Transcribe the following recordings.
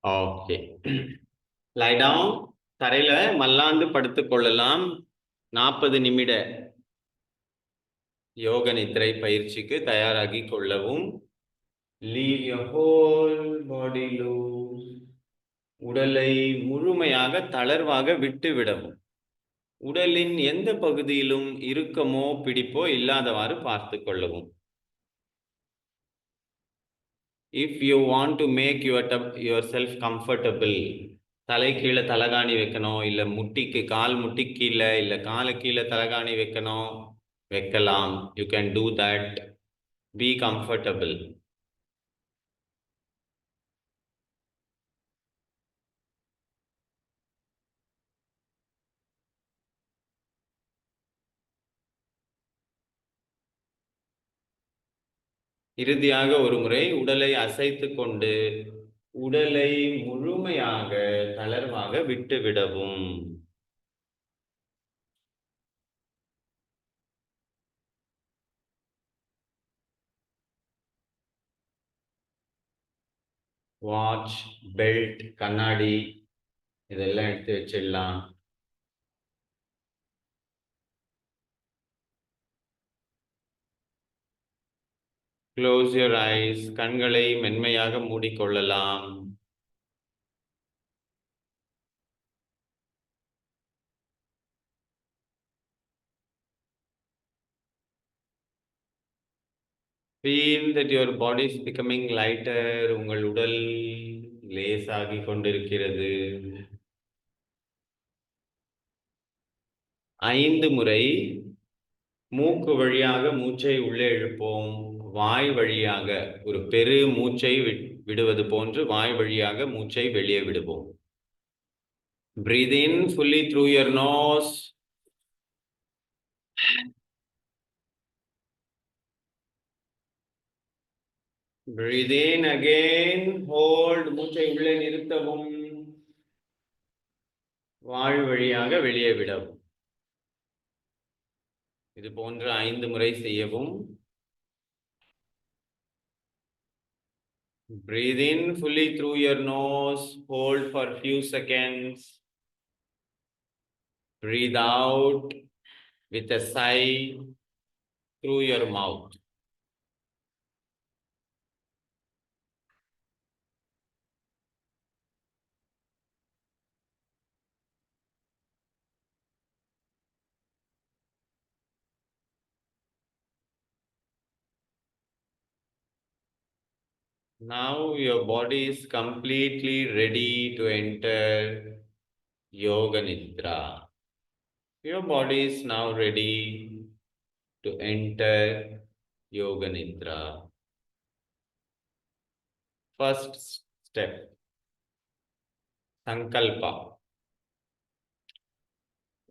Okay. லை down. தரையில மல்லாந்து படுத்துக் கொள்ளலாம். 40 நிமிட யோக நித்திரை பயிற்சிக்கு தயாராகி கொள்ளவும். Leave your whole body loose. உடலை முழுமையாக தளர்வாக விட்டு விடவும். உடலின் எந்த பகுதியிலும் இறுக்கமோ பிடிப்போ இல்லாதவாறு பார்த்துக் கொள்ளவும். If you want to make yourself comfortable, தலை கீழே தலகாணி வைக்கணும், இல்ல முட்டிக்கு கால் முட்டி கீழே, இல்ல காலு கீழே தலகாணி வைக்கணும், வைக்கலாம். You can do that. Be comfortable. இறுதியாக ஒரு முறை உடலை அசைத்துக் கொண்டு உடலை முழுமையாக தளர்வாக விட்டுவிடவும். வாட்ச், பெல்ட், கண்ணாடி இதெல்லாம் எடுத்து வச்சிடலாம். Close your eyes. கண்களை மென்மையாக மூடிக்கொள்ளலாம். Feel that your body is becoming lighter. உங்கள் உடல் லேசாகி கொண்டிருக்கிறது. 5 முறை மூக்கு வழியாக மூச்சை உள்ளே இழுப்போம். வாய் வழியாக ஒரு பெரு மூச்சை விடுவது போன்று வாய் வழியாக மூச்சை வெளியே விடுவோம். Breathe in fully through your nose. Breathe in again. Hold. மூச்சை உள்ளே நிறுத்தவும். வாய் வழியாக வெளியே விடவும். இது போன்ற 5 முறை செய்யவும். Breathe in fully through your nose. Hold for few seconds. Breathe out with a sigh through your mouth. Now your body is completely ready to enter Yoga Nidra. Your body is now ready to enter Yoga Nidra. First step, Sankalpa.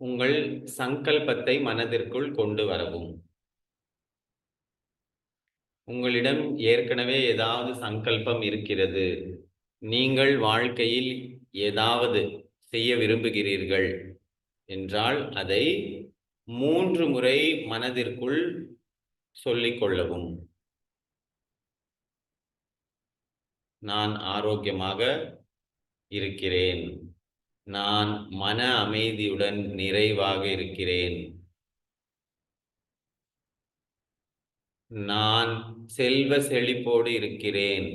உங்கள் சங்கல்பத்தை மனதிற்குள் கொண்டு வரவும். உங்களிடம் ஏற்கனவே ஏதாவது சங்கல்பம் இருக்கிறது. நீங்கள் வாழ்க்கையில் ஏதாவது செய்ய விரும்புகிறீர்கள் என்றால் அதை 3 முறை மனதிற்குள் சொல்லிக் கொள்ளவும். நான் ஆரோக்கியமாக இருக்கிறேன். நான் மன அமைதியுடன் நிறைவாக இருக்கிறேன். நான் செல்வ செழிப்போடு இருக்கிறேன்.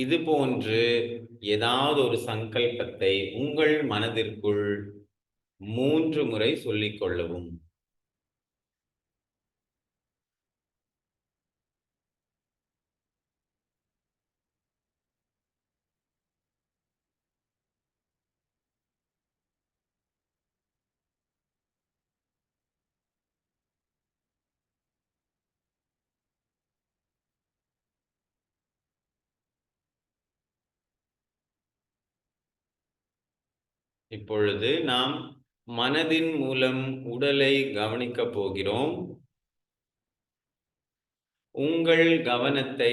இது போன்று ஏதாவது ஒரு சங்கல்பத்தை உங்கள் மனதிற்குள் 3 முறை சொல்லிக் கொள்ளவும். இப்பொழுது நாம் மனதின் மூலம் உடலை கவனிக்கப் போகிறோம். உங்கள் கவனத்தை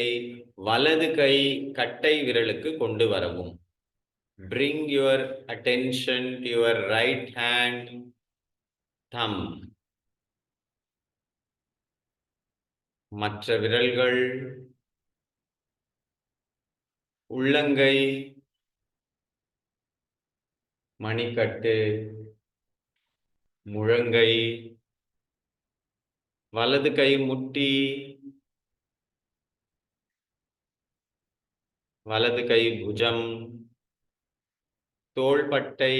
வலது கை கட்டை விரலுக்கு கொண்டு வரவும். Bring your attention to your right hand thumb. மற்ற விரல்கள் உள்ளங்கை, மணிக்கட்டு, முழங்கை, வலது கை முட்டி, வலது கை புஜம், தோள்பட்டை,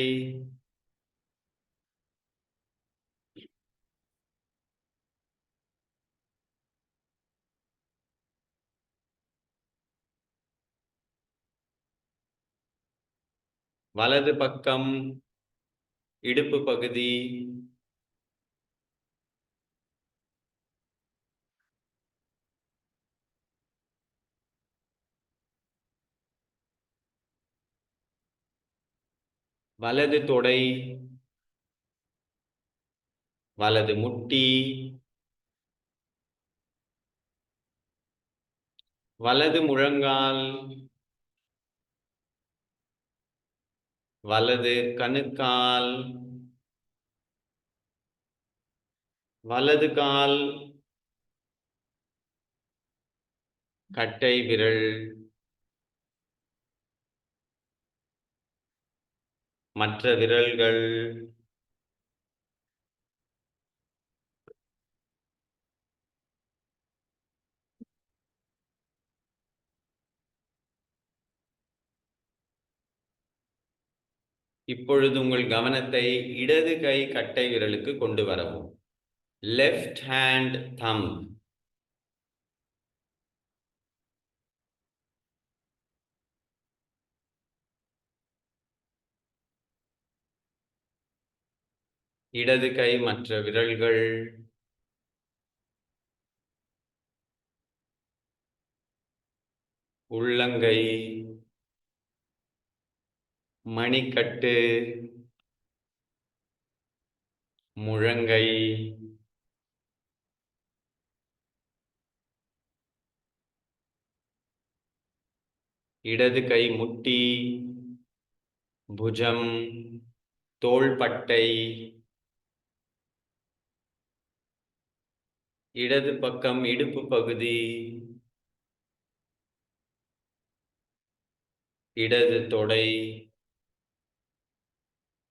வலது பக்கம் இடுப்பு பகுதி, வலது தொடை, வலது முட்டி, வலது முழங்கால், வலது கணுக்கால், வலது கால், கட்டை விரல், மற்ற விரல்கள், இப்பொழுது உங்கள் கவனத்தை இடது கை கட்டை விரலுக்கு கொண்டு வரவும். லெஃப்ட் ஹேண்ட் தம். இடது கை மற்ற விரல்கள், உள்ளங்கை, மணிக்கட்டு, முழங்கை, இடது கை முட்டி, புஜம், தோள்பட்டை, இடது பக்கம் இடுப்பு பகுதி, இடது தொடை,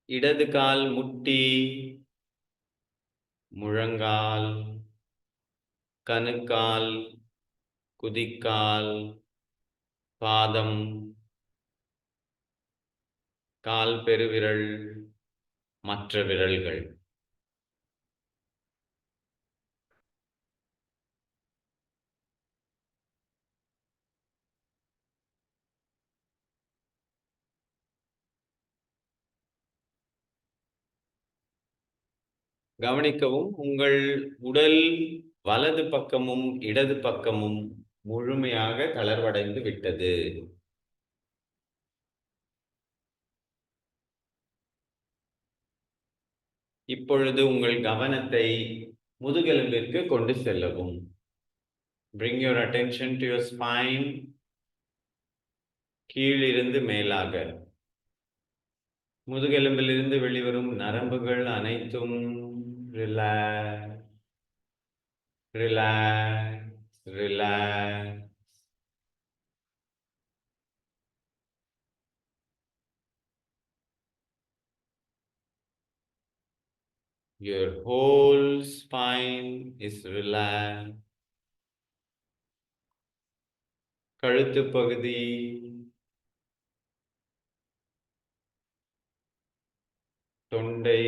இடது கால் முட்டி, முழங்கால், கணுக்கால், குதிக்கால், பாதம், கால் பெருவிரல், மற்ற விரல்கள். கவனிக்கவும், உங்கள் உடல் வலது பக்கமும் இடது பக்கமும் முழுமையாக தளர்வடைந்து விட்டது. இப்பொழுது உங்கள் கவனத்தை முதுகெலும்பிற்கு கொண்டு செல்லவும். Bring your attention to your spine. கீழிருந்து மேலாக. முதுகெலும்பிலிருந்து வெளிவரும் நரம்புகள் அனைத்தும் relax, relax, relax. Your whole spine is relaxed. கழுத்து பகுதி, தொண்டை,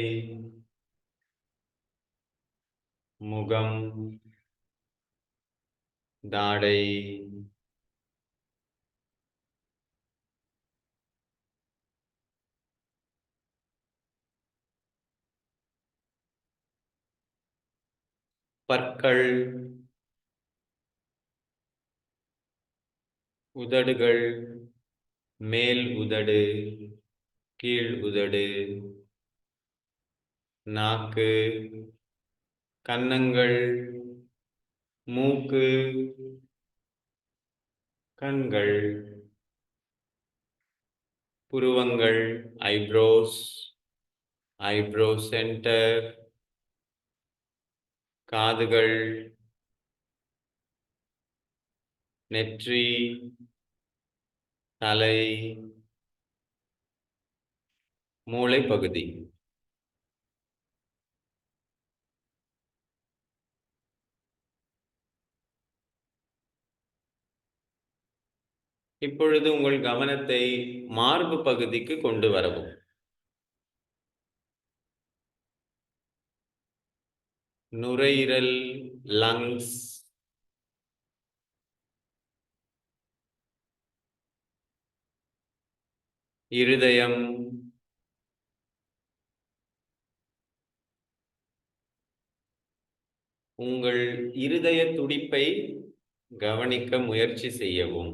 முகம், தாடை, பற்கள், உதடுகள், மேல் உதடு, கீழ் உதடு, நாக்கு, கன்னங்கள், மூக்கு, கண்கள், புருவங்கள், ஐப்ரோஸ், ஐப்ரோ சென்டர், காதுகள், நெற்றி, தலை, மூளை பகுதி. இப்பொழுது உங்கள் கவனத்தை மார்பு பகுதிக்கு கொண்டு வரவும். நுரையீரல், லங்ஸ், இருதயம், உங்கள் இருதய துடிப்பை கவனிக்க முயற்சி செய்யவும்.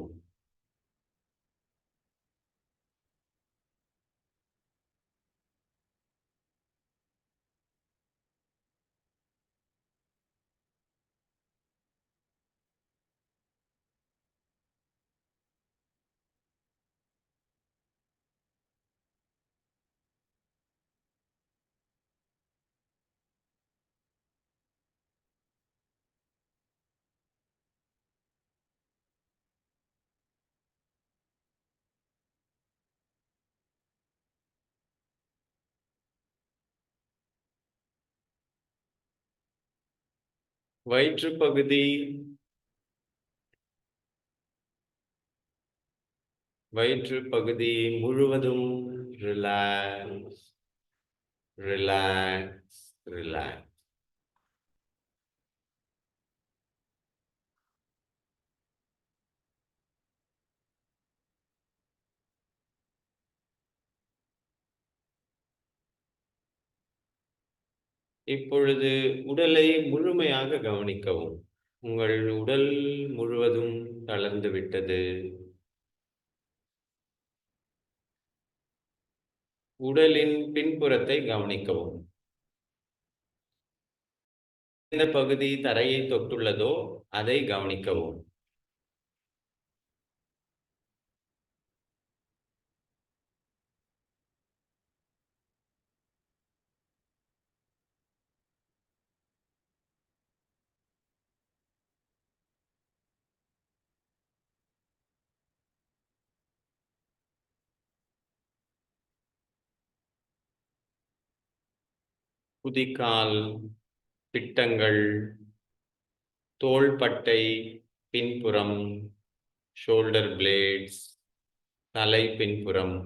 வயிற்று பகுதி, வயிற்று பகுதி முழுவதும் ரிலாக்ஸ், ரிலாக்ஸ், ரிலாக்ஸ். இப்பொழுது உடலை முழுமையாக கவனிக்கவும். உங்கள் உடல் முழுவதும் தளர்ந்து விட்டது. உடலின் பின்புறத்தை கவனிக்கவும். எந்த பகுதி தரையை தொட்டுள்ளதோ அதை கவனிக்கவும். குதிகால், பிட்டங்கள், தோள்பட்டை பின்புறம், ஷோல்டர் பிளேட்ஸ், தலை பின்புறம்,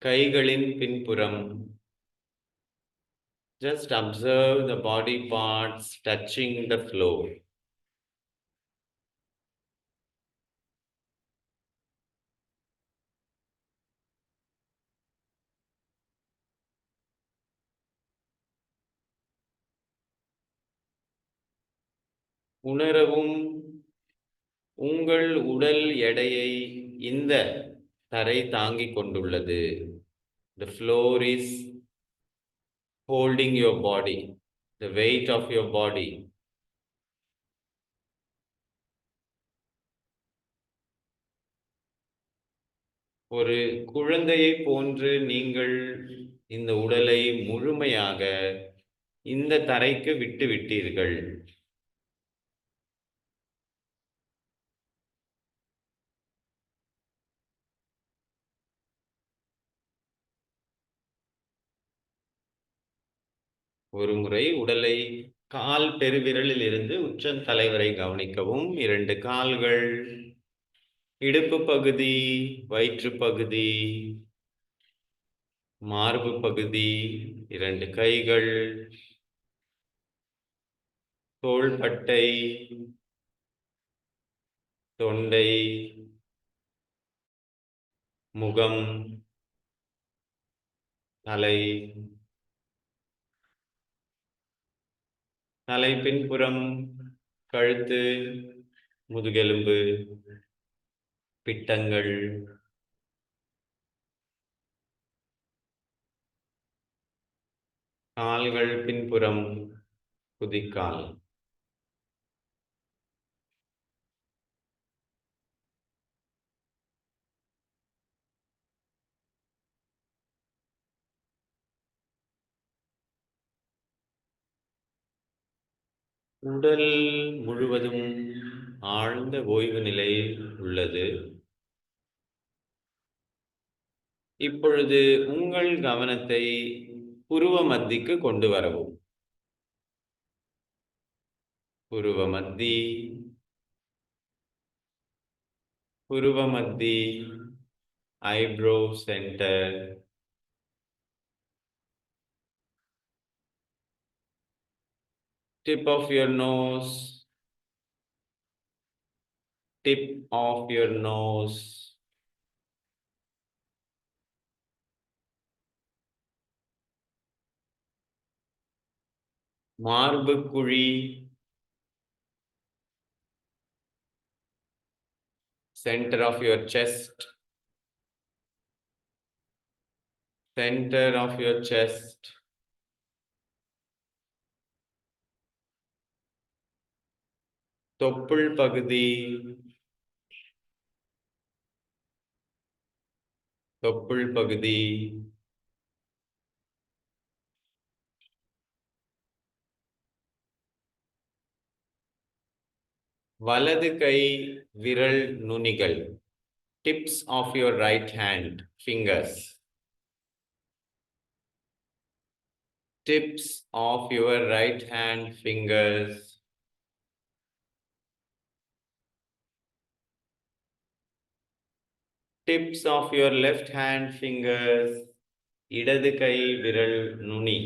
கைகளின் பின்புறம். Just observe the body parts touching the floor. உணரவும் உங்கள் உடல் எடையை இந்த தரை தாங்கிக் கொண்டுள்ளது. The floor is holding your body, the weight of your body. ஒரு குழந்தையை போன்று நீங்கள் இந்த உடலை முழுமையாக இந்த தரைக்கு விட்டு விட்டீர்கள். ஒருமுறை உடலை கால் பெருவிரலில் இருந்து உச்சந்தலை வரை கவனிக்கவும். 2 கால்கள், இடுப்பு பகுதி, வயிற்று பகுதி, மார்பு பகுதி, 2 கைகள், தோள்பட்டை, தொண்டை, முகம், தலை, தலை பின்புறம், கழுத்து, முதுகெலும்பு, பிட்டங்கள், கால்கள் பின்புறம், குதிக்கால். உடல் முழுவதும் ஆழ்ந்த ஓய்வு நிலையில் உள்ளது. இப்பொழுது உங்கள் கவனத்தை புருவ மத்திக்கு கொண்டு வரவும். புருவ மத்தி, புருவ மத்தி, eyebrow centre, tip of your nose, tip of your nose, மார்பு குழி, center of your chest, center of your chest, தொப்புள் பகுதி, தொப்புள் பகுதி, வலது கை விரல் நுனிகள், tips of your right hand fingers, tips of your right hand fingers, tips of your left hand fingers, இடது கை விரல் நுனி,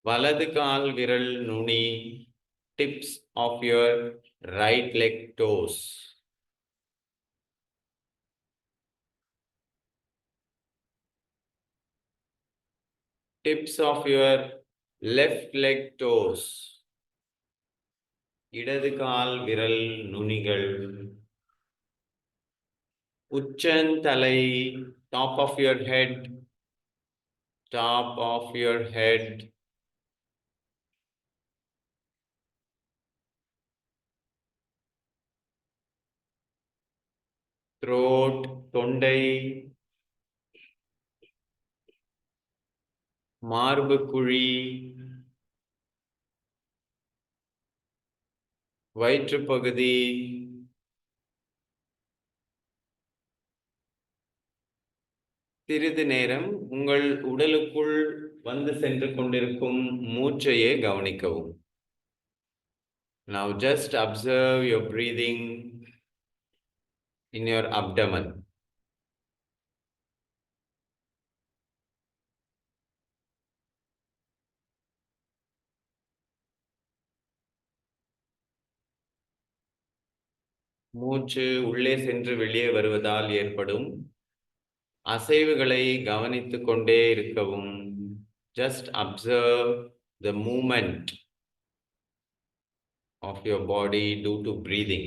வலது கால் விரல் நுனி, tips of your right leg toes, tips of your left leg toes, இடது கால் விரல் நுனிகள், உச்சந்தலை, top of your head, top of your head, throat, தொண்டை, மார்பு குழி, வயிற்றுப் பகுதி, சிறிது நேரம் உங்கள் உடலுக்குள் வந்து சென்று கொண்டிருக்கும் மூச்சையே கவனிக்கவும். Now just observe your breathing in your abdomen. மூச்சு உள்ளே சென்று வெளியே வருவதால் ஏற்படும் அசைவுகளை கவனித்துக் கொண்டே இருக்கவும். Just observe the movement of your body due to breathing.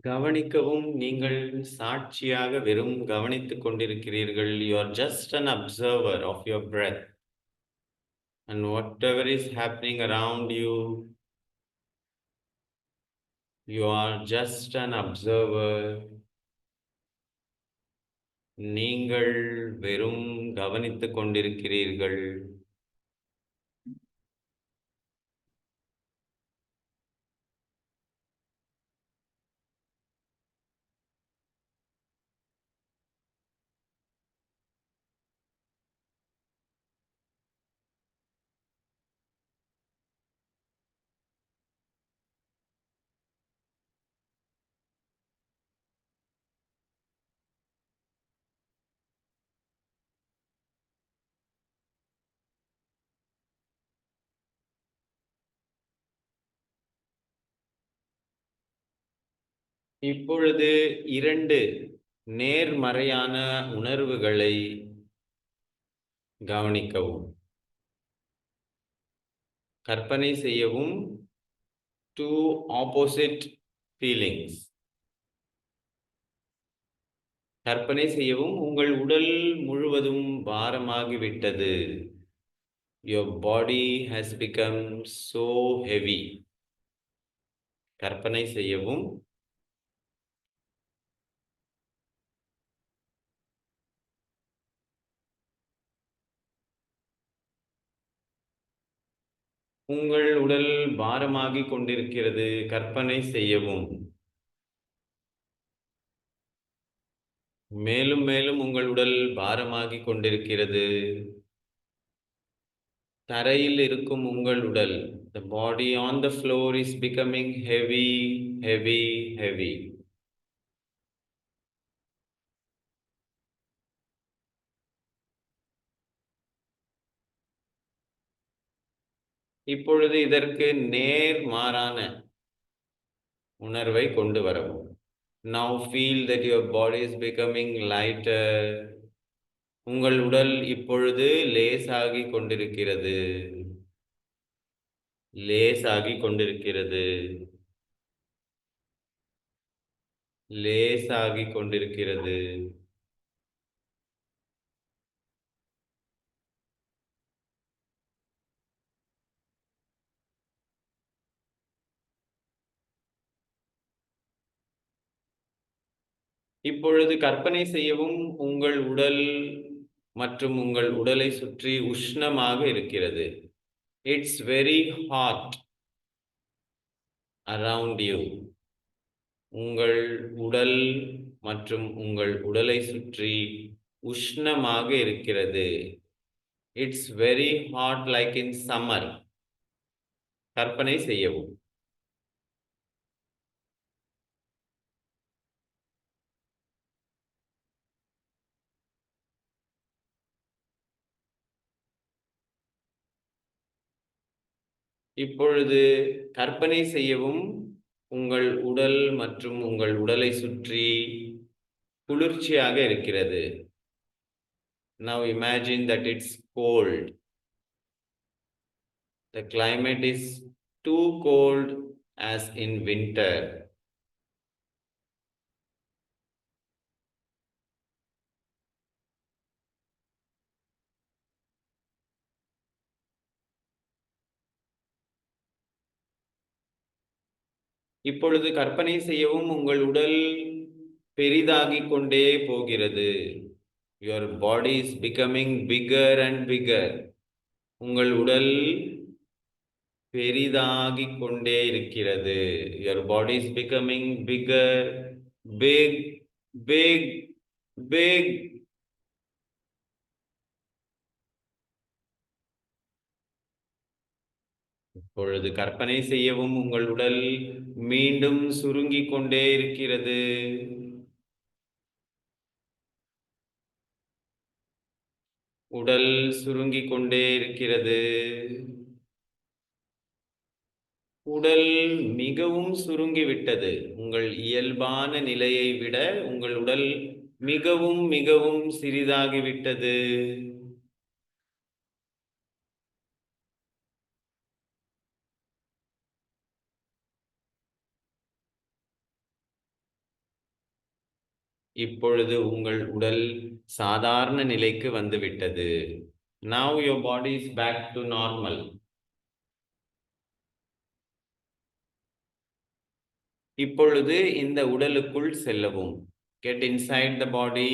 கவனிக்கவும். நீங்கள் சாட்சியாக வெறும் கவனித்துக் கொண்டிருக்கிறீர்கள். You are just an observer of your breath. And whatever is happening around you, you are just an observer. நீங்கள் வெறும் கவனித்துக் கொண்டிருக்கிறீர்கள். இப்பொழுது 2 நேர்மறையான உணர்வுகளை கவனிக்கவும். கற்பனை செய்யவும். 2 opposite feelings. கற்பனை செய்யவும். உங்கள் உடல் முழுவதும் பாரமாகிவிட்டது. Your body has become so heavy. கற்பனை செய்யவும். உங்கள் உடல் பாரமாகிக் கொண்டிருக்கிறது. கற்பனை செய்யவும். மேலும் மேலும் உங்கள் உடல் பாரமாகிக் கொண்டிருக்கிறது. தரையில் இருக்கும் உங்கள் உடல், the body on the floor is becoming heavy, heavy, heavy. இப்பொழுது இதற்கு நேர்மாறான உணர்வை கொண்டு வரவும். Now feel that your body is becoming lighter. உங்கள் உடல் இப்பொழுது லேசாகிக் கொண்டிருக்கிறது. லேசாகிக் கொண்டிருக்கிறது. லேசாகிக் கொண்டிருக்கிறது. இப்பொழுது கற்பனை செய்யவும். உங்கள் உடல் மற்றும் உங்கள் உடலை சுற்றி உஷ்ணமாக இருக்கிறது. It's very hot around you. உங்கள் உடல் மற்றும் உங்கள் உடலை சுற்றி உஷ்ணமாக இருக்கிறது. It's very hot like in summer. கற்பனை செய்யவும். இப்பொழுது கற்பனை செய்யவும். உங்கள் உடல் மற்றும் உங்கள் உடலை சுற்றி குளிர்ச்சியாக இருக்கிறது. Now imagine that it's cold. The climate is too cold as in winter. இப்பொழுது கற்பனை செய்யவும். உங்கள் உடல் பெரிதாகிக் கொண்டே போகிறது. Your body is becoming bigger and bigger. உங்கள் உடல் பெரிதாகிக் கொண்டே இருக்கிறது. Your body is becoming bigger, big, big, big. இப்பொழுது கற்பனை செய்யவும். உங்கள் உடல் மீண்டும் சுருங்கிக் கொண்டே இருக்கிறது. உடல் சுருங்கிக் கொண்டே இருக்கிறது. உடல் மிகவும் சுருங்கிவிட்டது. உங்கள் இயல்பான நிலையை விட உங்கள் உடல் மிகவும் மிகவும் சிறிதாகிவிட்டது. இப்பொழுது உங்கள் உடல் சாதாரண நிலைக்கு வந்துவிட்டது. Now your body is back to normal. இப்பொழுது இந்த உடலுக்குள் செல்லவும். Get inside the body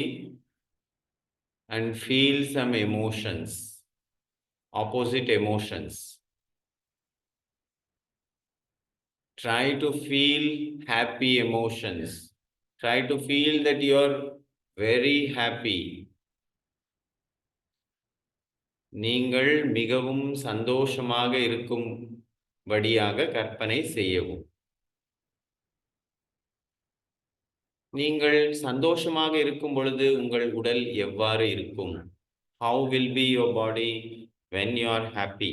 and feel some emotions, opposite emotions. Try to feel happy emotions. Try to feel that you are very happy. நீங்கள் மிகவும் சந்தோஷமாக இருக்கும்படியாக கற்பனை செய்யவும். நீங்கள் சந்தோஷமாக இருக்கும் பொழுது உங்கள் உடல் எவ்வாறு இருக்கும்? How will be your body when you are happy?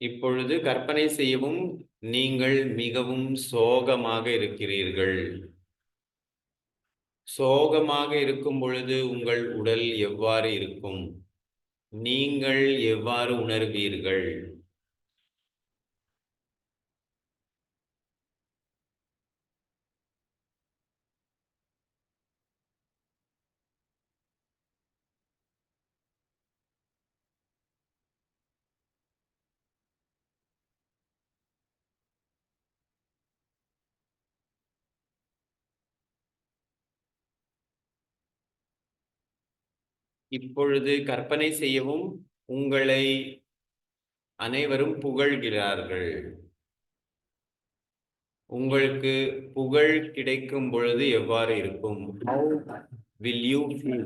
இப்பொழுது கற்பனை செய்யவும், நீங்கள் மிகவும் சோகமாக இருக்கிறீர்கள். சோகமாக இருக்கும் பொழுது உங்கள் உடல் எவ்வாறு இருக்கும்? நீங்கள் எவ்வாறு உணர்வீர்கள்? இப்பொழுது கற்பனை செய்யவும், உங்களை அனைவரும் புகழ்கிறார்கள். உங்களுக்கு புகழ் கிடைக்கும் பொழுது எவ்வாறு இருக்கும்? How will you feel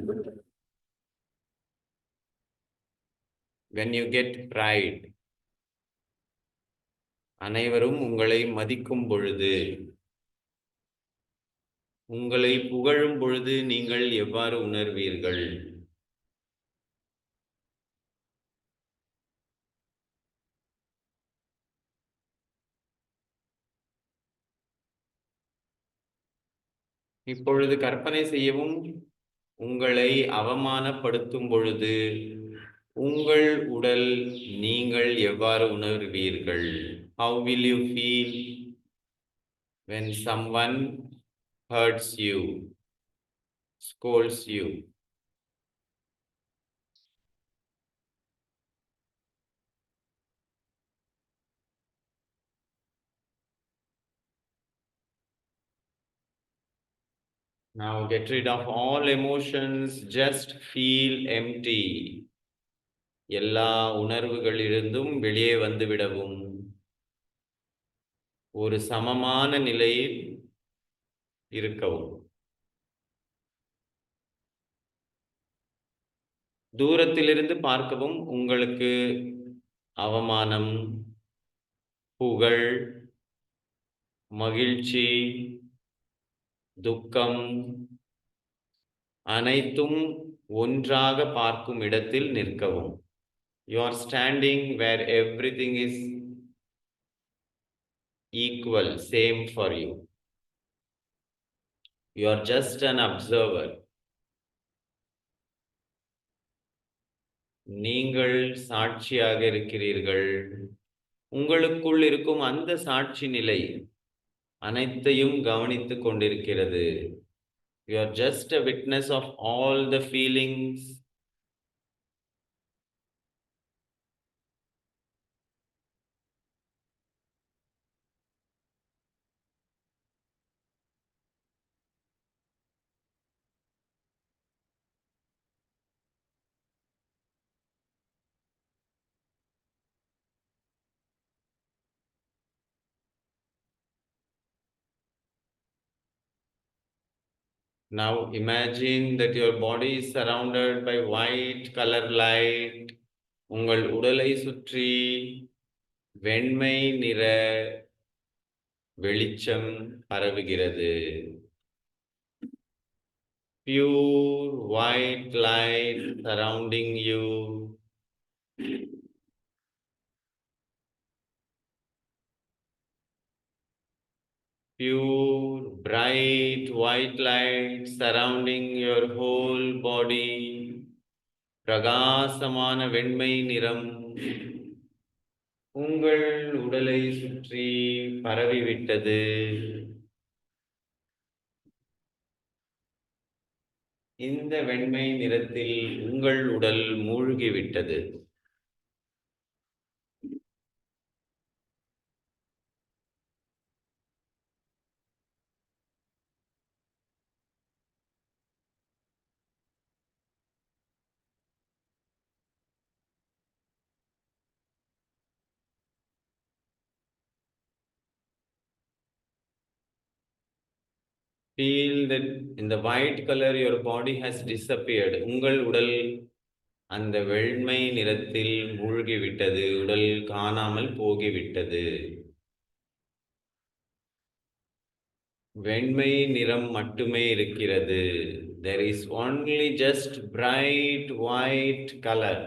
when you get pride? அனைவரும் உங்களை மதிக்கும் பொழுது, உங்களை புகழும் பொழுது நீங்கள் எவ்வாறு உணர்வீர்கள்? இப்பொழுது கற்பனை செய்யவும், உங்களை அவமானப்படுத்தும் பொழுது உங்கள் உடல் நீங்கள் எவ்வாறு உணர்வீர்கள்? How will you feel when someone hurts you, scolds you? Now get rid of all emotions, just feel empty. எல்லா உணர்வுகளிலிருந்தும் வெளியே வந்துவிடவும். ஒரு சமமான நிலையில் இருக்கவும். தூரத்திலிருந்து பார்க்கவும் உங்களுக்கு அவமானம், புகழ், மகிழ்ச்சி, துக்கம் அனைத்தும் ஒன்றாக பார்க்கும் இடத்தில் நிற்கவும். You are standing where everything is equal, same for you. You are just an observer. நீங்கள் சாட்சியாக இருக்கிறீர்கள். உங்களுக்குள் இருக்கும் அந்த சாட்சி நிலை அனைத்தையும் கவனித்துக் கொண்டிருக்கிறது. You are just a witness of all the feelings. Now imagine that your body is surrounded by white color light. உங்கள் உடலை சுற்றி வெண்மை நிற வெளிச்சம் பரவுகிறது. Pure white light surrounding you. Pure bright white light surrounding your whole body. பிரகாசமான வெண்மை நிறம் உங்கள் உடலை சுற்றி பரவிவிட்டது. இந்த வெண்மை நிறத்தில் உங்கள் உடல் மூழ்கிவிட்டது. Feel that in the white color your body has disappeared. உங்கள் உடல் அந்த வெண்மை நிறத்தில் மூழ்கிவிட்டது. உடல் காணாமல் போகிவிட்டது. வெண்மை நிறம் மட்டுமே இருக்கிறது. There is only just bright white color.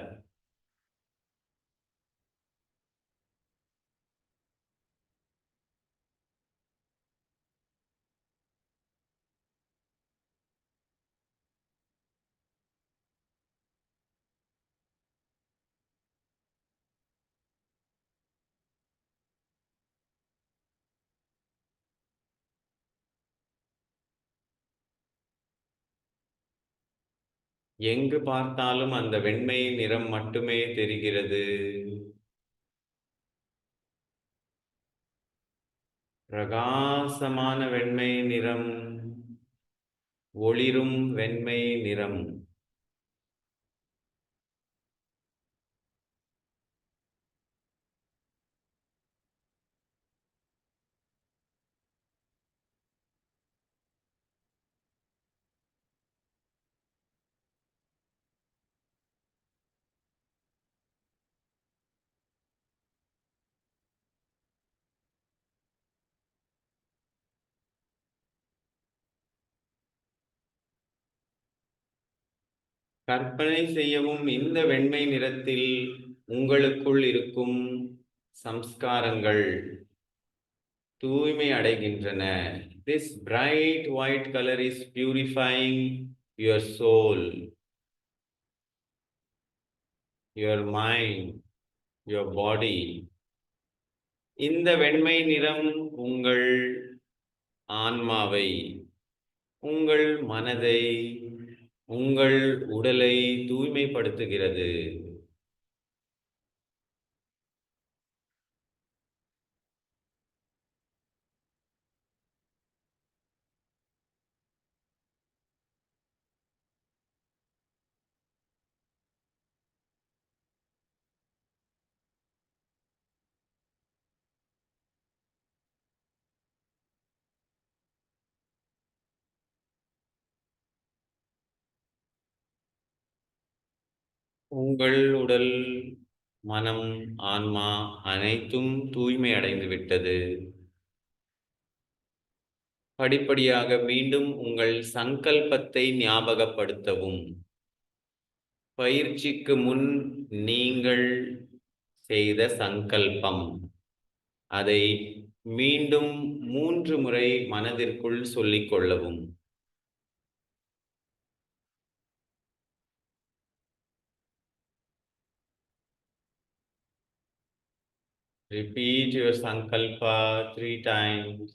எங்கு பார்த்தாலும் அந்த வெண்மை நிறம் மட்டுமே தெரிகிறது. பிரகாசமான வெண்மை நிறம், ஒளிரும் வெண்மை நிறம். கற்பனை செய்யவும் இந்த வெண்மை நிறத்தில் உங்களுக்குள் இருக்கும் சம்ஸ்காரங்கள் தூய்மை அடைகின்றன. This bright white color is purifying your soul, your mind, your body. இந்த வெண்மை நிறம் உங்கள் ஆன்மாவை, உங்கள் மனதை, உங்கள் உடலை தூய்மைப்படுத்துகிறது. உங்கள் உடல், மனம், ஆன்மா அனைத்தும் தூய்மை அடைந்து விட்டது. படிப்படியாக மீண்டும் உங்கள் சங்கல்பத்தை ஞாபகப்படுத்தவும். பயிற்சிக்கு முன் நீங்கள் செய்த சங்கல்பம், அதை மீண்டும் 3 முறை மனதிற்குள் சொல்லிக் கொள்ளவும். Repeat your sankalpa 3 times.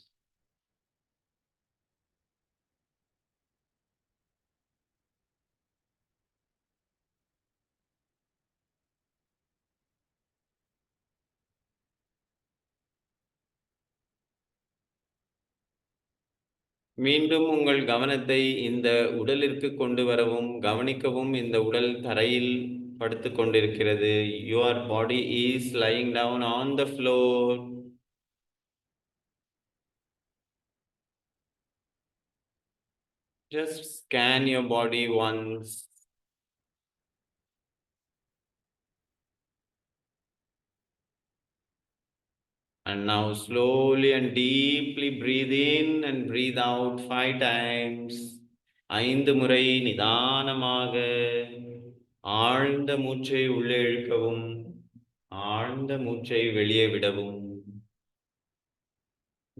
மீண்டும் உங்கள் கவனத்தை இந்த உடலிற்கு கொண்டு வரவும், கவனிக்கவும். இந்த உடல் தரையில் படுத்துக் கொண்டிருக்கிறது. Your body is lying down on the floor. Just scan your body once. And now slowly and deeply breathe in and breathe out 5 times. 5 முறை நிதானமாக ஆழ்ந்த மூச்சை உள்ளே இழுக்கவும், ஆழ்ந்த மூச்சை வெளியே விடவும்.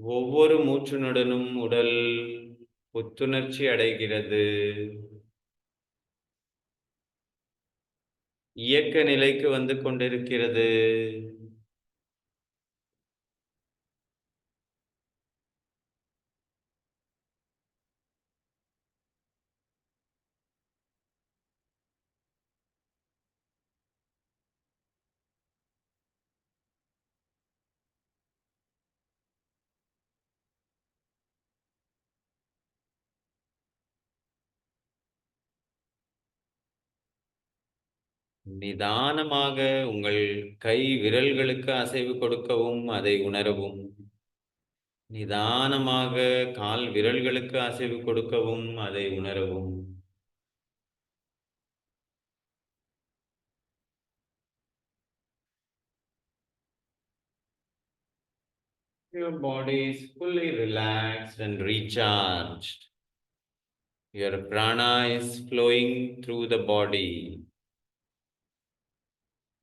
ஒவ்வொரு மூச்சுனுடனும் உடல் புத்துணர்ச்சி அடைகிறது. இயக்க நிலைக்கு வந்து கொண்டிருக்கிறது. நிதானமாக உங்கள் கை விரல்களுக்கு அசைவு கொடுக்கவும் அதை உணரவும். நிதானமாக கால் விரல்களுக்கு அசைவு கொடுக்கவும் அதை உணரவும். Your body is fully relaxed and recharged. Your prana is flowing through the body.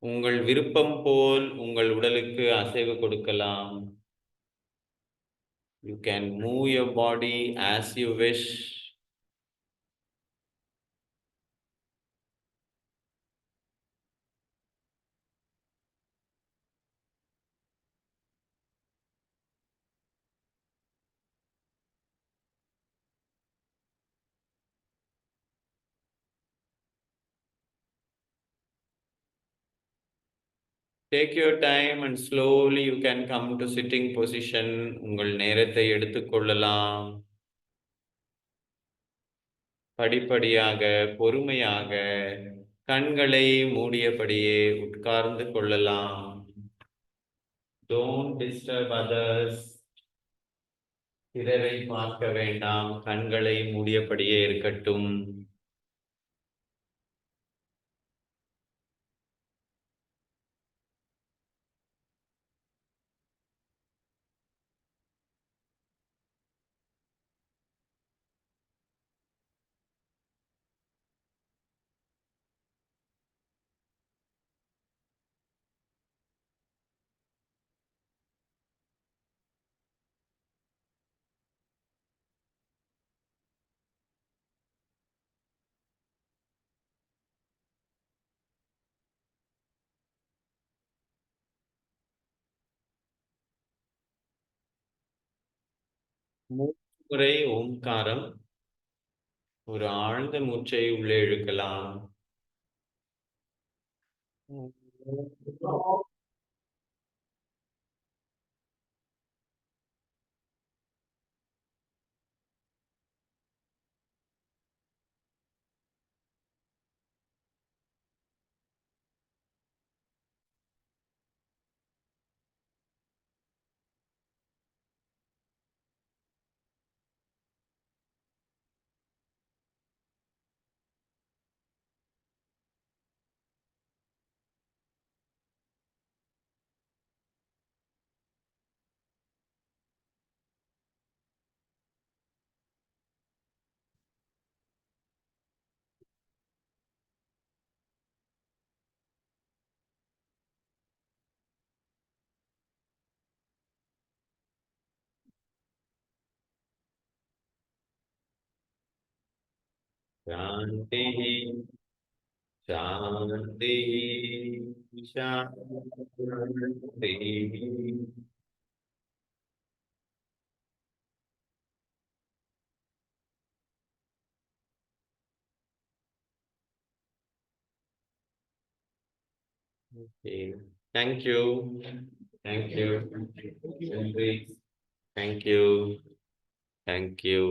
உங்கள் விருப்பம் போல் உங்கள் உடலுக்கு அசைவு கொடுக்கலாம். You can move your body as you wish. Take your time and slowly you can come to sitting position. உங்கள் நேரத்தை எடுத்துக்கொள்ளலாம். படிப்படியாக பொறுமையாக கண்களை மூடியபடியே உட்கார்ந்து கொள்ளலாம். Don't disturb others. பிறரை பார்க்க வேண்டாம். கண்களை மூடியபடியே இருக்கட்டும். மூன்று முறை ஓம்காரம். ஒரு ஆழ்ந்த மூச்சை உள்ளே இழுக்கலாம். சாந்தி சாந்தி சாந்தி. Okay. Thank you. Thank you. Thank you. Thank you.